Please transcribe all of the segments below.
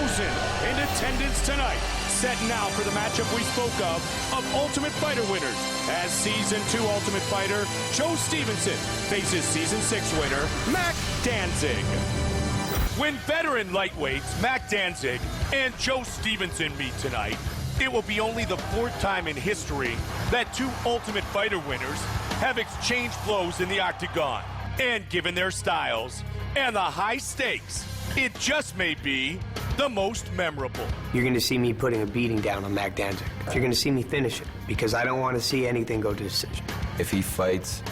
in attendance tonight. Set now for the matchup we spoke of Ultimate Fighter winners, as Season 2 Ultimate Fighter Joe Stevenson faces Season 6 winner Mac Danzig. When veteran lightweights Mac Danzig and Joe Stevenson meet tonight, it will be only the 4th time in history that 2 Ultimate Fighter winners have exchanged blows in the octagon. And given their styles and the high stakes, it just may be the most memorable. You're going to see me putting a beating down on Mac Danzig. You're going to see me finish it, because I don't want to see anything go to decision. If he fights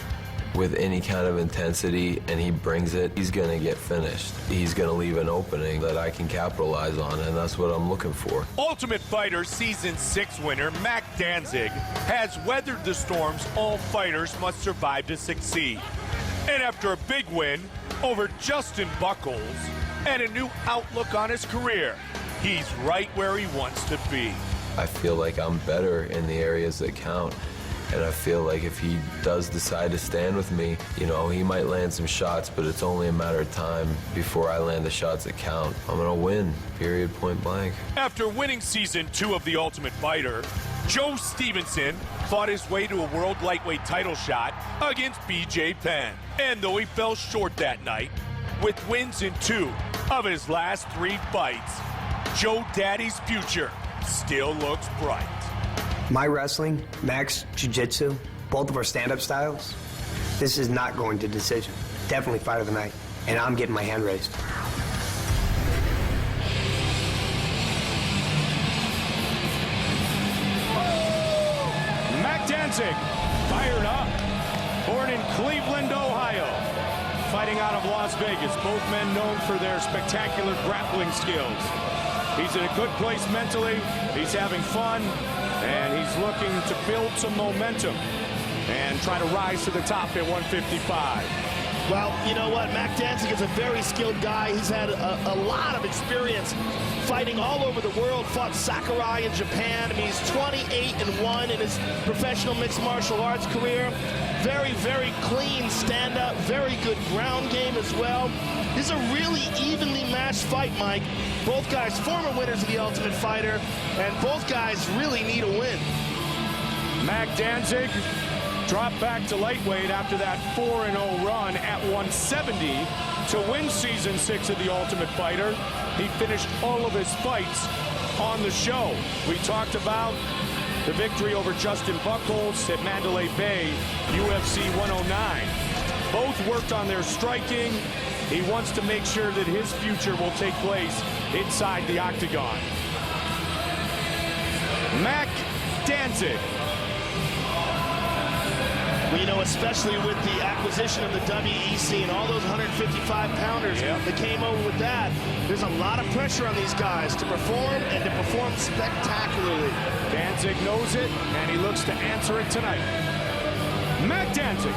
with any kind of intensity and he brings it, he's going to get finished. He's going to leave an opening that I can capitalize on, and that's what I'm looking for. Ultimate Fighter Season 6 winner Mac Danzig has weathered the storms all fighters must survive to succeed. And after a big win over Justin Buchholz and a new outlook on his career, he's right where he wants to be. I feel like I'm better in the areas that count. And I feel like if he does decide to stand with me, you know, he might land some shots, but it's only a matter of time before I land the shots that count. I'm gonna win, period, point blank. After winning Season 2 of The Ultimate Fighter, Joe Stevenson fought his way to a world lightweight title shot against BJ Penn. And though he fell short that night, with wins in 2 of his last 3 fights, Joe Daddy's future still looks bright. My wrestling, Mac's jiu-jitsu, both of our stand-up styles, this is not going to decision. Definitely fight of the night, and I'm getting my hand raised. Mac Danzig, fired up. Born in Cleveland, Ohio. Fighting out of Las Vegas, both men known for their spectacular grappling skills. He's in a good place mentally, he's having fun, and he's looking to build some momentum and try to rise to the top at 155. Well, you know what? Mac Danzig is a very skilled guy. He's had a lot of experience fighting all over the world. Fought Sakurai in Japan. I mean, he's 28-1 in his professional mixed martial arts career. Very, very clean stand-up. Very good ground game as well. This is a really evenly matched fight, Mike. Both guys former winners of The Ultimate Fighter, and both guys really need a win. Mac Danzig dropped back to lightweight after that 4-0 run at 170 to win Season 6 of The Ultimate Fighter. He finished all of his fights on the show. We talked about the victory over Justin Buchholz at Mandalay Bay, UFC 109. Both worked on their striking. He wants to make sure that his future will take place inside the octagon. Mac Danzig. Well, you know, especially with the acquisition of the WEC and all those 155-pounders that came over with that, there's a lot of pressure on these guys to perform and to perform spectacularly. Danzig knows it, and he looks to answer it tonight. Mac Danzig.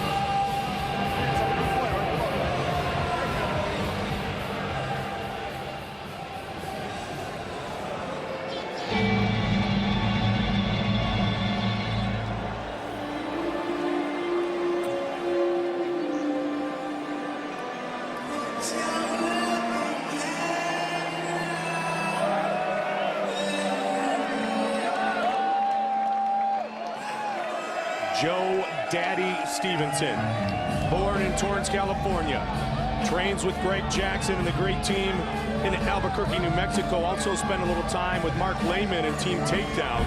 Joe Daddy Stevenson, born in Torrance, California, trains with Greg Jackson and the great team in Albuquerque, New Mexico. Also spent a little time with Mark Lehman and Team Takedown.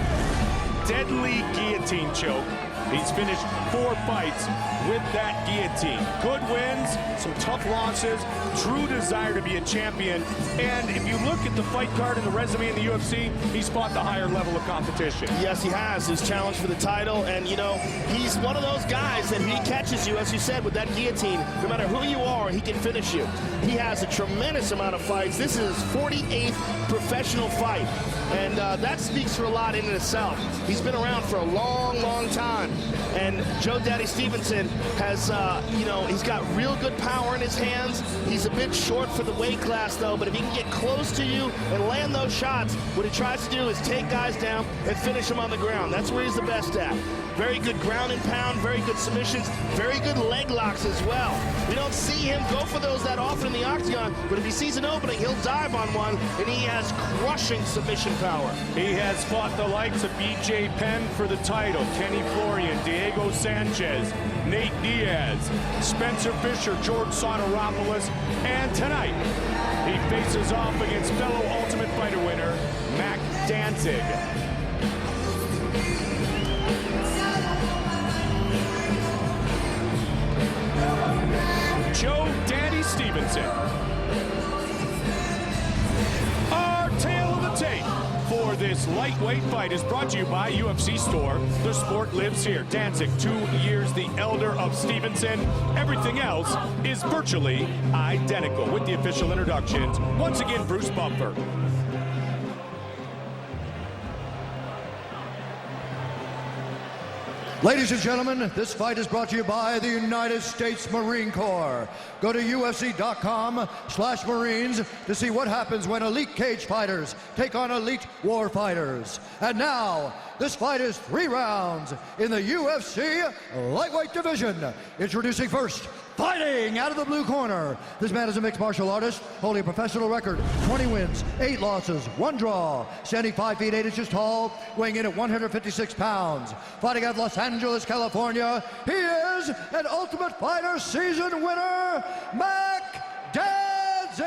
Deadly guillotine choke. He's finished 4 fights with that guillotine. Good wins, some tough losses, true desire to be a champion. And if you look at the fight card and the resume in the UFC, he's fought the higher level of competition. Yes, he has. His challenge for the title. And, you know, he's one of those guys that if he catches you, as you said, with that guillotine, no matter who you are, he can finish you. He has a tremendous amount of fights. This is his 48th professional fight. And that speaks for a lot in itself. He's been around for a long, long time. And Joe Daddy Stevenson has, you know, he's got real good power in his hands. He's a bit short for the weight class, though, but if he can get close to you and land those shots, what he tries to do is take guys down and finish them on the ground. That's where he's the best at. Very good ground and pound, very good submissions, very good leg locks as well. We don't see him go for those that often in the octagon, but if he sees an opening, he'll dive on one, and he has crushing submission power. He has fought the likes of BJ Penn for the title, Kenny Florian, Diego Sanchez, Nate Diaz, Spencer Fisher, George Soteropoulos, and tonight he faces off against fellow Ultimate Fighter winner, Mac Danzig. Joe Daddy Stevenson. Our tale of the tape for this lightweight fight is brought to you by UFC Store. The sport lives here. Danzig, 2 years the elder of Stevenson. Everything else is virtually identical. With the official introductions, once again, Bruce Buffer. Ladies and gentlemen, this fight is brought to you by the United States Marine Corps. Go to UFC.com/Marines to see what happens when elite cage fighters take on elite war fighters. And now, this fight is 3 rounds in the UFC lightweight division. Introducing first, fighting out of the blue corner. This man is a mixed martial artist, holding a professional record, 20 wins, 8 losses, 1 draw, standing 5 feet 8 inches tall, weighing in at 156 pounds. Fighting out of Los Angeles, California, he is an Ultimate Fighter season winner, Mac Danzig.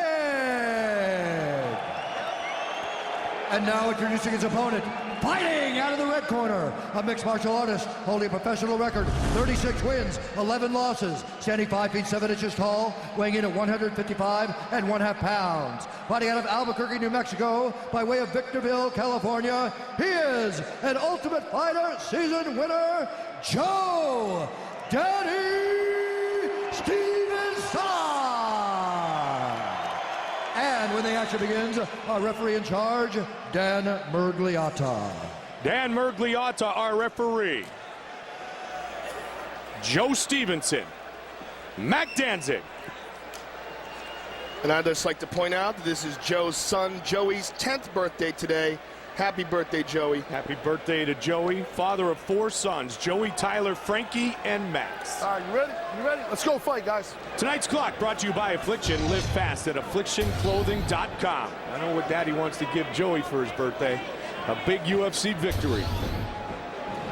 And now introducing his opponent, fighting out of the red corner, a mixed martial artist holding a professional record, 36 wins, 11 losses, standing 5 feet 7 inches tall, weighing in at 155½ pounds. Fighting out of Albuquerque, New Mexico, by way of Victorville, California, he is an Ultimate Fighter season winner, Joe Daddy Stevenson. And when the action begins, our referee in charge, Dan Miragliotta. Dan Miragliotta, our referee. Joe Stevenson. Mac Danzig. And I'd just like to point out that this is Joe's son, Joey's 10th birthday today. Happy birthday, Joey. Happy birthday to Joey, father of 4 sons, Joey, Tyler, Frankie, and Max. All right, you ready? You ready? Let's go fight, guys. Tonight's clock brought to you by Affliction. Live fast at AfflictionClothing.com. I know what Daddy wants to give Joey for his birthday. A big UFC victory.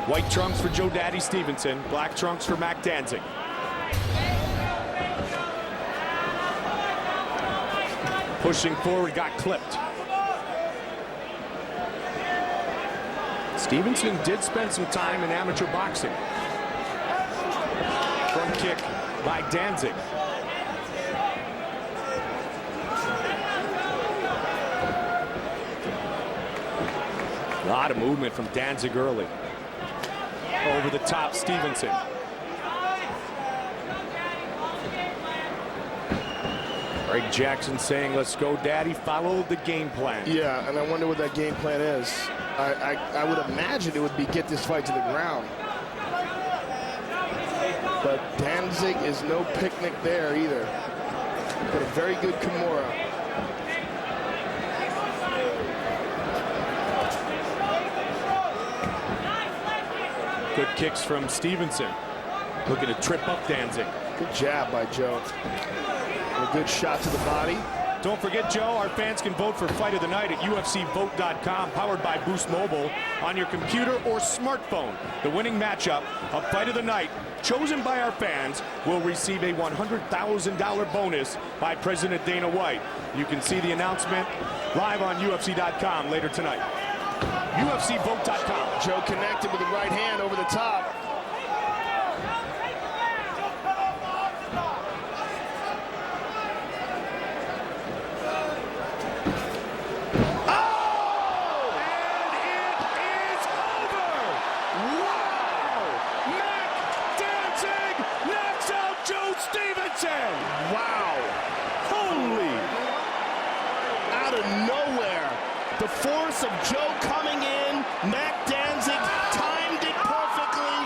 White trunks for Joe Daddy Stevenson. Black trunks for Mac Danzig. Pushing forward, got clipped. Stevenson did spend some time in amateur boxing. Front kick by Danzig. A lot of movement from Danzig early. Over the top, Stevenson. Greg Jackson saying, let's go, Daddy. Follow the game plan. Yeah, and I wonder what that game plan is. I would imagine it would be get this fight to the ground. But Danzig is no picnic there either. But a very good Kimura. Good kicks from Stevenson. Looking to trip up Danzig. Good jab by Joe. And a good shot to the body. Don't forget, Joe, our fans can vote for Fight of the Night at UFCVote.com, powered by Boost Mobile, on your computer or smartphone. The winning matchup of Fight of the Night, chosen by our fans, will receive a $100,000 bonus by President Dana White. You can see the announcement live on UFC.com later tonight. UFCVote.com. Joe connected with the right hand over the top. Wow. Holy. Out of nowhere. The force of Joe coming in. Mac Danzig timed it perfectly.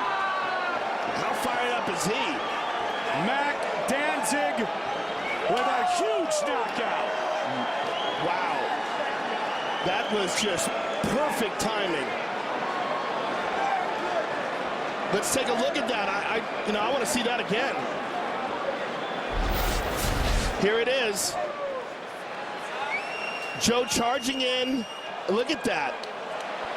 How fired up is he? Mac Danzig with a huge knockout. Wow. That was just perfect timing. Let's take a look at that. I want to see that again. Here it is. Joe charging in. Look at that.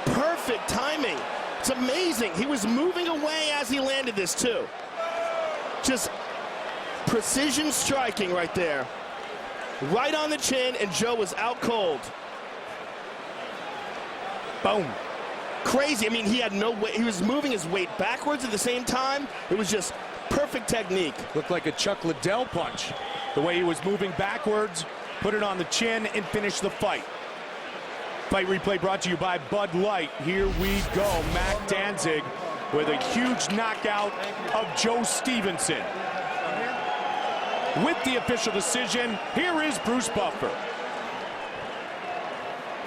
Perfect timing. It's amazing. He was moving away as he landed this, too. Just precision striking right there. Right on the chin, and Joe was out cold. Boom. Crazy. I mean, he had no weight. He was moving his weight backwards at the same time. It was just perfect technique. Looked like a Chuck Liddell punch. The way he was moving backwards, put it on the chin, and finished the fight. Fight replay brought to you by Bud Light. Here we go. Mac Danzig with a huge knockout of Joe Stevenson. With the official decision, here is Bruce Buffer.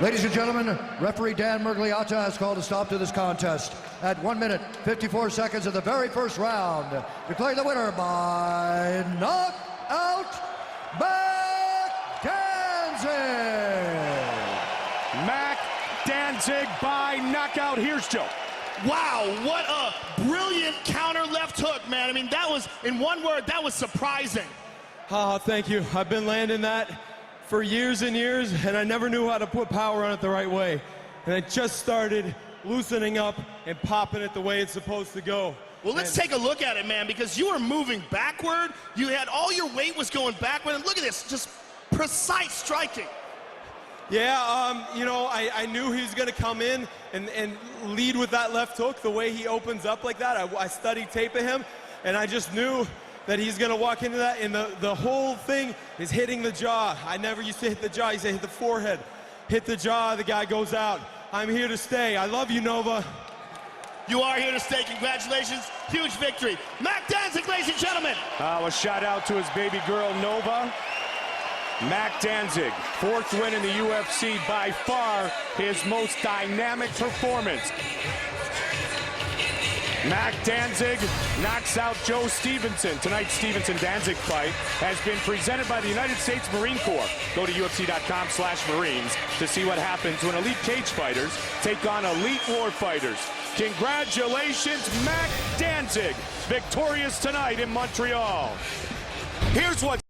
Ladies and gentlemen, referee Dan Miragliotta has called a stop to this contest at 1 minute, 54 seconds of the very first round. Declaring the winner by knockout, Mac Danzig. Mac Danzig by knockout. Here's Joe. Wow, what a brilliant counter left hook, man. I mean, that was, in one word, that was surprising. Oh, thank you. I've been landing that for years and years, and I never knew how to put power on it the right way. And I just started loosening up and popping it the way it's supposed to go. Well, let's take a look at it, man, because you were moving backward. You had all your weight was going backward, and look at this, just precise striking. Yeah, you know, I knew he was going to come in and lead with that left hook, the way he opens up like that. I studied tape of him, and I just knew that he's going to walk into that, and the whole thing is hitting the jaw. I never used to hit the jaw. I used to hit the forehead. Hit the jaw, the guy goes out. I'm here to stay. I love you, Nova. You are here to stay. Congratulations. Huge victory. Mac Danzig, ladies and gentlemen. A shout out to his baby girl, Nova. Mac Danzig, 4th win in the UFC, by far his most dynamic performance. Mac Danzig knocks out Joe Stevenson. Tonight's Stevenson-Danzig fight has been presented by the United States Marine Corps. Go to UFC.com/Marines to see what happens when elite cage fighters take on elite war fighters. Congratulations, Mac Danzig, victorious tonight in Montreal. Here's what